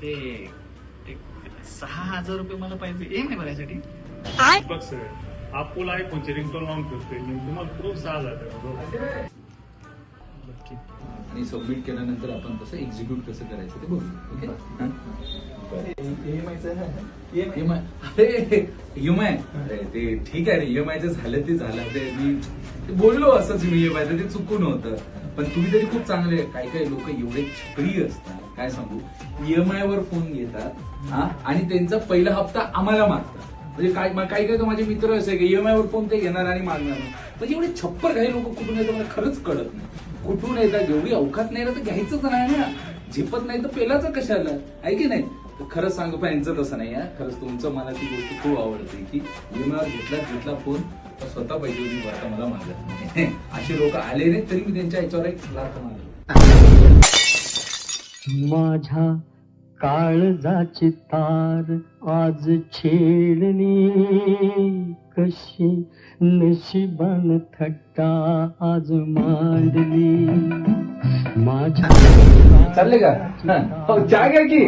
ते एक 6,000 रुपये मला पाहिजे EMI भरायसाठी. बघ सर, आपला आयफोनचे रिंगटोन लावून ठेवतोय मी, तुम्हाला खूप 6,000 आणि सबमिट केल्यानंतर आपण कसं एक्झिक्यूट कसं करायचं ते बघू. ओके. EMI अरे ते ठीक आहे रे, EMIचं झालं ते झालं. ते मी बोललो असंच मी EMI ते चुकून होतं. पण तुम्ही तरी खूप चांगले. काही काही लोक एवढे छपरी असतात, काय सांगू, EMI वर फोन घेतात आणि त्यांचा पहिला हप्ता आम्हाला मागतात. म्हणजे काही काही तर माझे मित्र असे की EMI वर फोन ते घेणार आणि मागणार. म्हणजे एवढे छप्पर काही लोक कुठून येतात मला खरंच कळत नाही. कुठून येतात, एवढी अवकात नाही तर घ्यायचंच नाही ना. झेपत नाही तर पेलाचं कशाला, आहे की नाही. तर खरंच सांगू पण यांचं तसं नाही आहे. खरंच तुमचं मला ती गोष्ट खूप आवडते की EMI वर घेतला फोन तर स्वतः पैसे होती भरता मला मागत नाही. असे लोक आले नाही तरी मी त्यांच्या याच्यावर एक लाख मागलो. माझ्या काळजाची तार आज छेडली, कशी नशिबान थट्टा आज मांडली. माझ्या चालले का? चहा घ्या की.